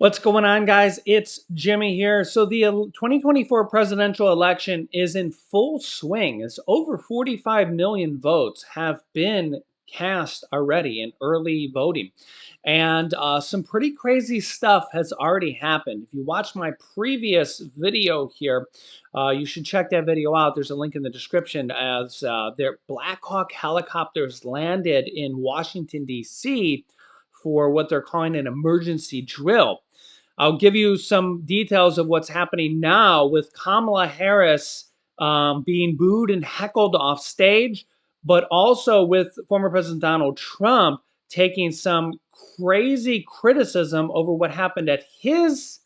What's going on, guys? It's Jimmy here. So the 2024 presidential election is in full swing. It's over 45 million votes have been cast already in early voting. And some pretty crazy stuff has already happened. If you watch my previous video here, you should check that video out. There's a link in the description as their Black Hawk helicopters landed in Washington, D.C. for what they're calling an emergency drill. I'll give you some details of what's happening now with Kamala Harris being booed and heckled off stage, but also with former President Donald Trump taking some crazy criticism over what happened at his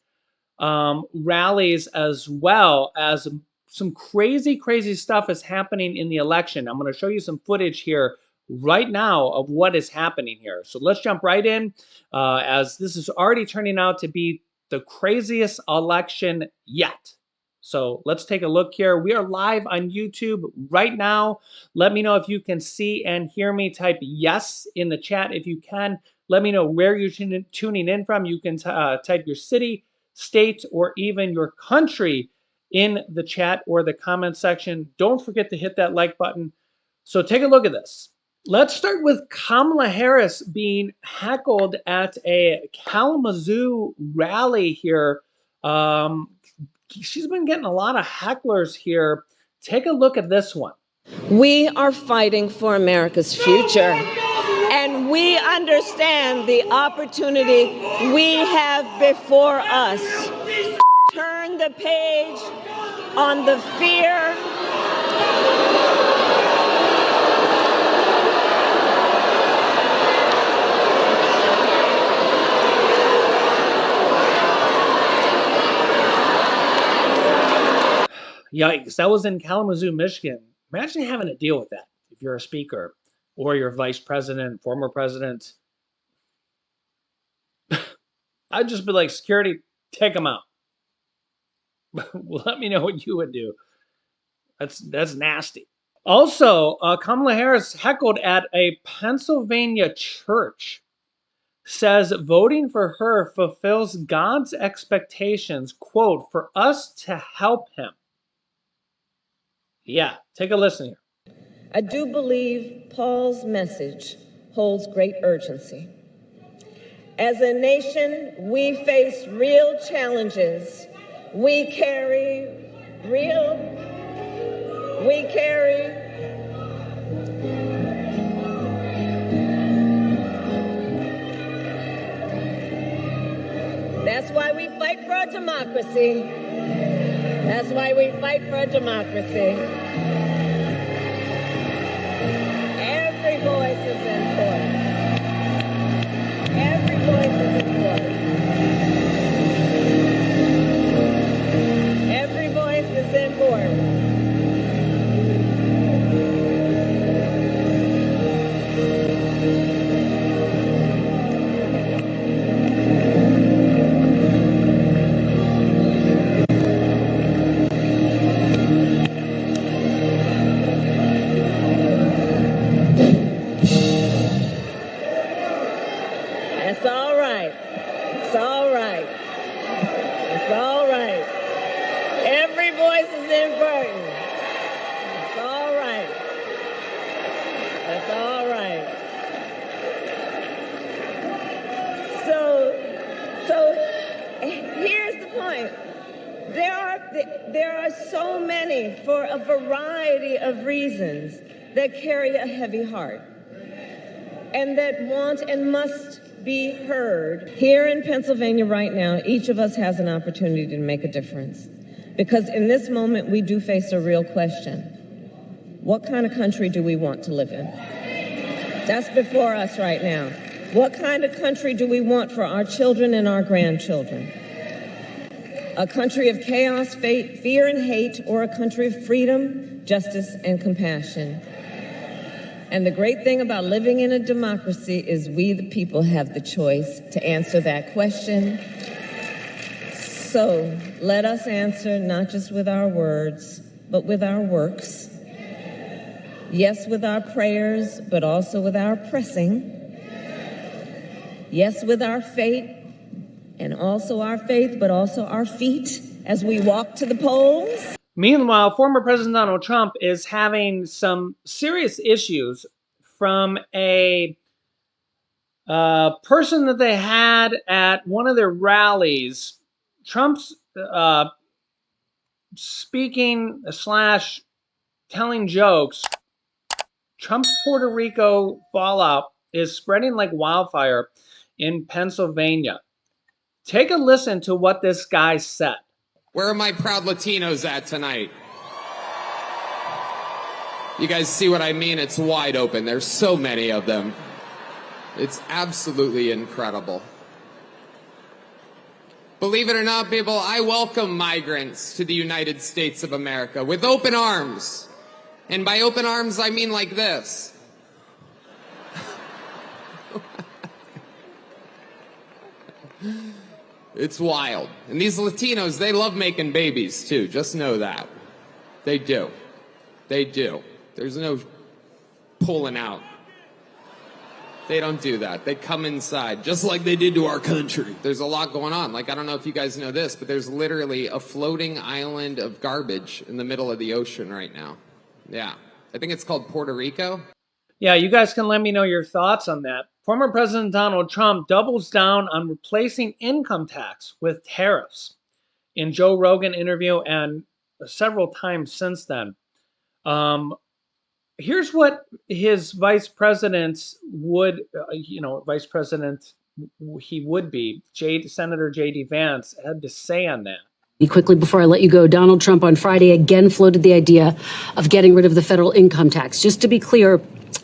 rallies, as well as some crazy stuff is happening in the election. I'm going to show you some footage here right now of what is happening here. So let's jump right in, as this is already turning out to be the craziest election yet. So let's take a look here. We are live on YouTube right now. Let me know if you can see and hear me. Type yes in the chat if you can. Let me know where you're tuning in from. You can type your city, state, or even your country in the chat or the comment section. Don't forget to hit that like button. So take a look at this. Let's start with Kamala Harris being heckled at a Kalamazoo rally here. She's been getting a lot of hecklers here. Take a look at this one. We are fighting for America's future, and we understand the opportunity we have before us. Turn the page on the fear. Yikes, that was in Kalamazoo, Michigan. Imagine having to deal with that if you're a speaker or you're vice president, former president. I'd just be like, security, take them out. Let me know what you would do. That's nasty. Also, Kamala Harris heckled at a Pennsylvania church. Says voting for her fulfills God's expectations, quote, for us to help him. Yeah, take a listen here. I do believe Paul's message holds great urgency. As a nation, we face real challenges. We carry. That's why we fight for our democracy. That's why we fight for democracy. Every voice is important. Every voice is important. Every voice is important. It's all right. It's all right. It's all right. Every voice is important. It's all right. It's all right. So here's the point. There are so many, for a variety of reasons, that carry a heavy heart and that want and must be heard. Here in Pennsylvania right now, each of us has an opportunity to make a difference. Because in this moment, we do face a real question. What kind of country do we want to live in? That's before us right now. What kind of country do we want for our children and our grandchildren? A country of chaos, fear, and hate, or a country of freedom, justice, and compassion? And the great thing about living in a democracy is we, the people, have the choice to answer that question. So let us answer not just with our words, but with our works. Yes, with our prayers, but also with our pressing. Yes, with our faith, and also our faith, but also our feet as we walk to the polls. Meanwhile, former President Donald Trump is having some serious issues from a person that they had at one of their rallies. Trump's speaking slash telling jokes. Trump's Puerto Rico fallout is spreading like wildfire in Pennsylvania. Take a listen to what this guy said. Where are my proud Latinos at tonight? You guys see what I mean? It's wide open. There's so many of them. It's absolutely incredible. Believe it or not, people, I welcome migrants to the United States of America with open arms. And by open arms, I mean like this. It's wild. And these Latinos, they love making babies, too. Just know that. They do. They do. There's no pulling out. They don't do that. They come inside, just like they did to our country. There's a lot going on. Like, I don't know if you guys know this, but there's literally a floating island of garbage in the middle of the ocean right now. Yeah. I think it's called Puerto Rico. Yeah, you guys can let me know your thoughts on that. Former President Donald Trump doubles down on replacing income tax with tariffs in Joe Rogan interview and several times since then. Here's what his vice president would, vice president he would be, Senator J.D. Vance, had to say on that. Quickly before I let you go, Donald Trump on Friday again floated the idea of getting rid of the federal income tax. Just to be clear,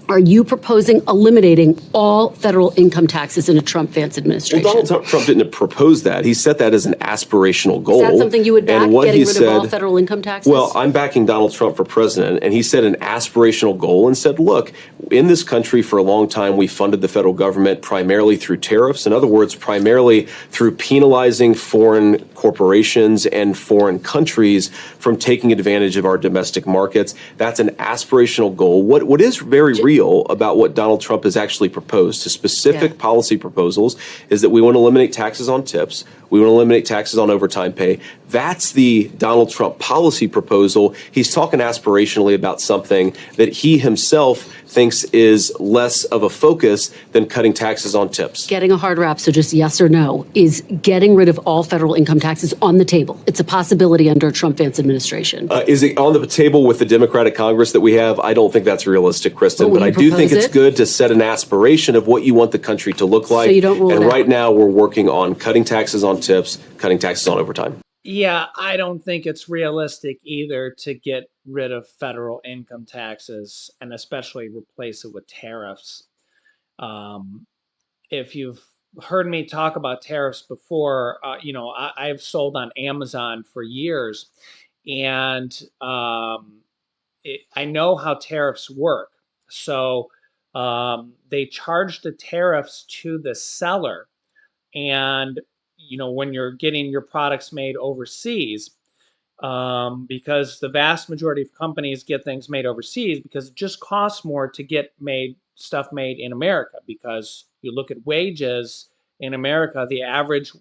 are you proposing eliminating all federal income taxes in a Trump-Vance administration? Well, Donald Trump didn't propose that. He set that as an aspirational goal. Is that something you would back, getting rid of all federal income taxes? Well, I'm backing Donald Trump for president, and he set an aspirational goal and said, look, in this country for a long time, we funded the federal government primarily through tariffs. In other words, primarily through penalizing foreign corporations and foreign countries from taking advantage of our domestic markets. That's an aspirational goal. What is very real about what Donald Trump has actually proposed to specific policy proposals is that we want to eliminate taxes on tips. We want to eliminate taxes on overtime pay. That's the Donald Trump policy proposal. He's talking aspirationally about something that he himself thinks is less of a focus than cutting taxes on tips. Getting a hard rap, so just yes or no, is getting rid of all federal income taxes on the table. It's a possibility under a Trump-Vance administration. Is it on the table with the Democratic Congress that we have? I don't think that's realistic, Kristen, but I do think it's good to set an aspiration of what you want the country to look like. So you don't rule it out. And right now we're working on cutting taxes on tips, cutting taxes on overtime. Yeah, I don't think it's realistic either to get rid of federal income taxes and especially replace it with tariffs. If you've heard me talk about tariffs before, I've sold on Amazon for years, and I know how tariffs work. So they charge the tariffs to the seller, and when you're getting your products made overseas, because the vast majority of companies get things made overseas because it just costs more to get stuff made in America. Because you look at wages in America, the average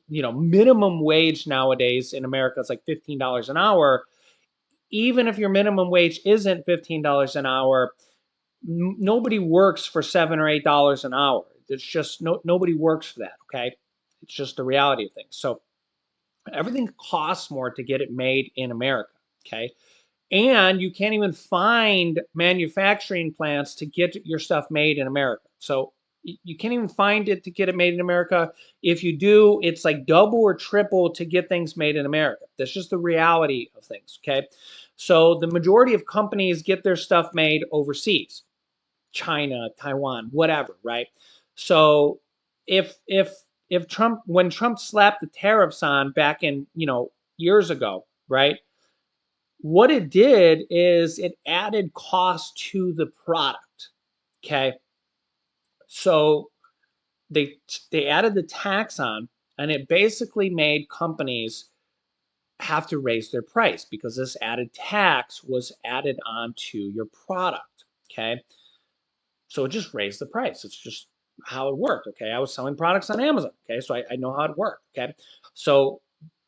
minimum wage nowadays in America is like $15 an hour. Even if your minimum wage isn't $15 an hour, nobody works for $7 or $8 an hour. It's just nobody works for that. Okay. It's just the reality of things. So everything costs more to get it made in America, okay? And you can't even find manufacturing plants to get your stuff made in America. So you can't even find it to get it made in America. If you do, it's like double or triple to get things made in America. That's just the reality of things, okay? So the majority of companies get their stuff made overseas, China, Taiwan, whatever, right? So when Trump slapped the tariffs on back in, years ago, right? What it did is it added cost to the product. Okay. So they added the tax on, and it basically made companies have to raise their price because this added tax was added onto your product. Okay. So it just raised the price. It's just how it worked. Okay, I was selling products on Amazon. Okay, so I know how it worked. Okay, so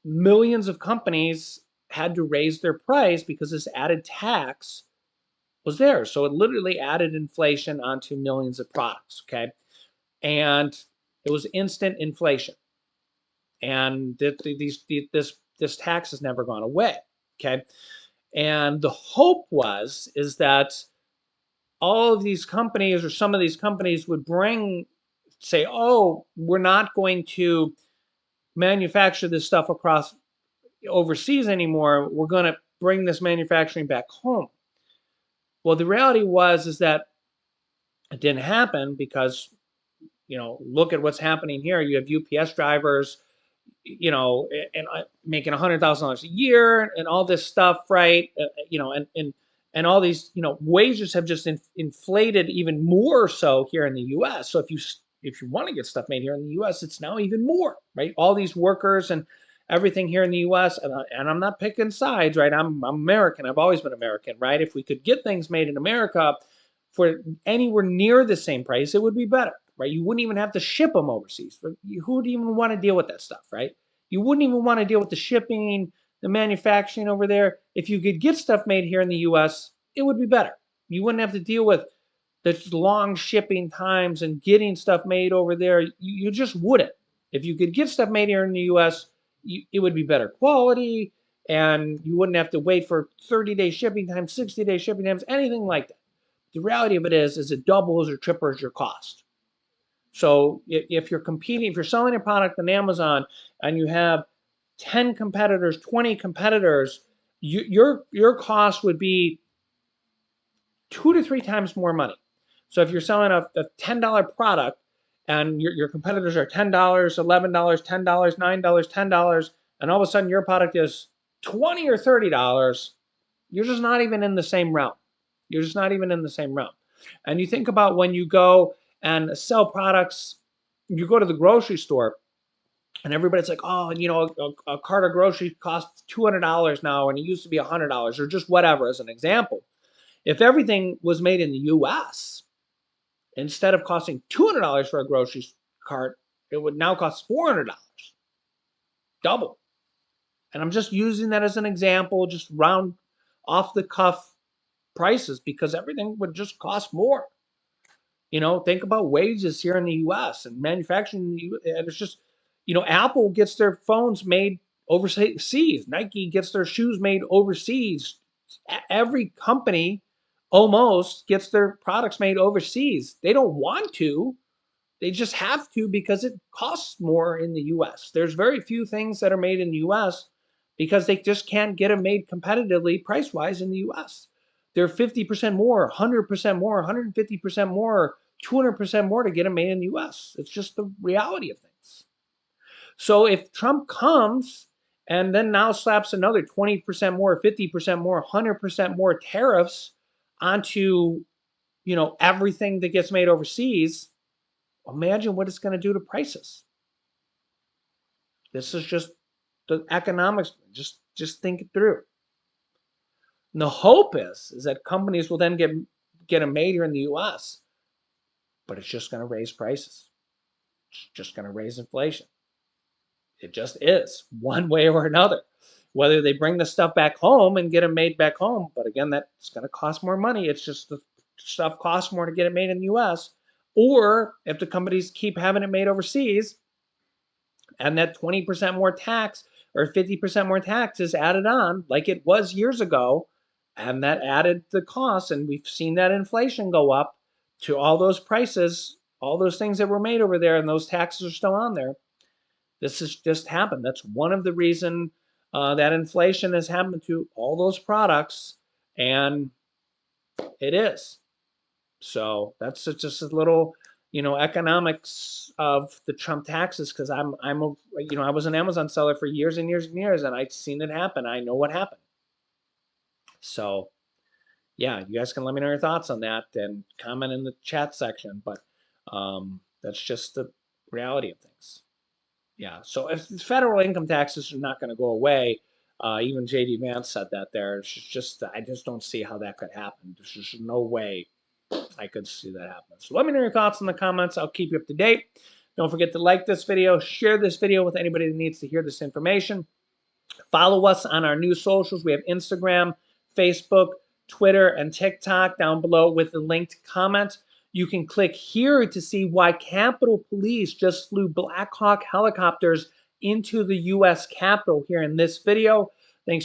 millions of companies had to raise their price because this added tax was there. So it literally added inflation onto millions of products. Okay, and it was instant inflation, and this tax has never gone away. Okay, and the hope is that all of these companies or some of these companies would say, oh, we're not going to manufacture this stuff across overseas anymore. We're going to bring this manufacturing back home. Well, the reality is that it didn't happen because, look at what's happening here. You have UPS drivers, and making $100,000 a year and all this stuff, right? And all these, wages have just inflated even more so here in the U.S. So if you want to get stuff made here in the U.S., it's now even more, right? All these workers and everything here in the U.S. And I'm not picking sides, right? I'm American. I've always been American, right? If we could get things made in America for anywhere near the same price, it would be better, right? You wouldn't even have to ship them overseas. Who would even want to deal with that stuff, right? You wouldn't even want to deal with the shipping, the manufacturing over there. If you could get stuff made here in the US, it would be better. You wouldn't have to deal with the long shipping times and getting stuff made over there. You just wouldn't. If you could get stuff made here in the US, it would be better quality, and you wouldn't have to wait for 30-day shipping times, 60-day shipping times, anything like that. The reality of it is it doubles or triples your cost. So if you're selling a product on Amazon and you have 10 competitors, 20 competitors, your cost would be 2 to 3 times more money. So if you're selling a $10 product and your competitors are $10, $11, $10, $9, $10, and all of a sudden your product is $20 or $30, you're just not even in the same realm. You're just not even in the same realm. And you think about when you go and sell products, you go to the grocery store and everybody's like, oh, a cart of groceries costs $200 now and it used to be $100 or just whatever as an example. If everything was made in the US, instead of costing $200 for a grocery cart, it would now cost $400, double. And I'm just using that as an example, just round off the cuff prices because everything would just cost more. Think about wages here in the US and manufacturing. And it's just, Apple gets their phones made overseas. Nike gets their shoes made overseas. Every company almost gets their products made overseas. They don't want to. They just have to because it costs more in the US. There's very few things that are made in the US because they just can't get them made competitively price wise in the US. They're 50% more, 100% more, 150% more, 200% more to get them made in the US. It's just the reality of things. So if Trump comes and then now slaps another 20% more, 50% more, 100% more tariffs onto, everything that gets made overseas, imagine what it's going to do to prices. This is just the economics. Just think it through. And the hope is that companies will then get them made here in the U.S., but it's just going to raise prices. It's just going to raise inflation. It just is, one way or another. Whether they bring the stuff back home and get them made back home, but again, that's going to cost more money. It's just the stuff costs more to get it made in the U.S. Or if the companies keep having it made overseas, and that 20% more tax or 50% more tax is added on like it was years ago, and that added the cost, and we've seen that inflation go up to all those prices, all those things that were made over there, and those taxes are still on there. This has just happened. That's one of the reason that inflation has happened to all those products, and it is. So that's just a little, economics of the Trump taxes because I was an Amazon seller for years and years and years, and I've seen it happen. I know what happened. So yeah, you guys can let me know your thoughts on that and comment in the chat section. But that's just the reality of things. Yeah. So if federal income taxes are not going to go away, even JD Vance said that there. It's just I just don't see how that could happen. There's just no way I could see that happen. So let me know your thoughts in the comments. I'll keep you up to date. Don't forget to like this video, share this video with anybody that needs to hear this information. Follow us on our new socials. We have Instagram, Facebook, Twitter, and TikTok down below with the linked comment. You can click here to see why Capitol Police just flew Black Hawk helicopters into the U.S. Capitol here in this video. Thanks.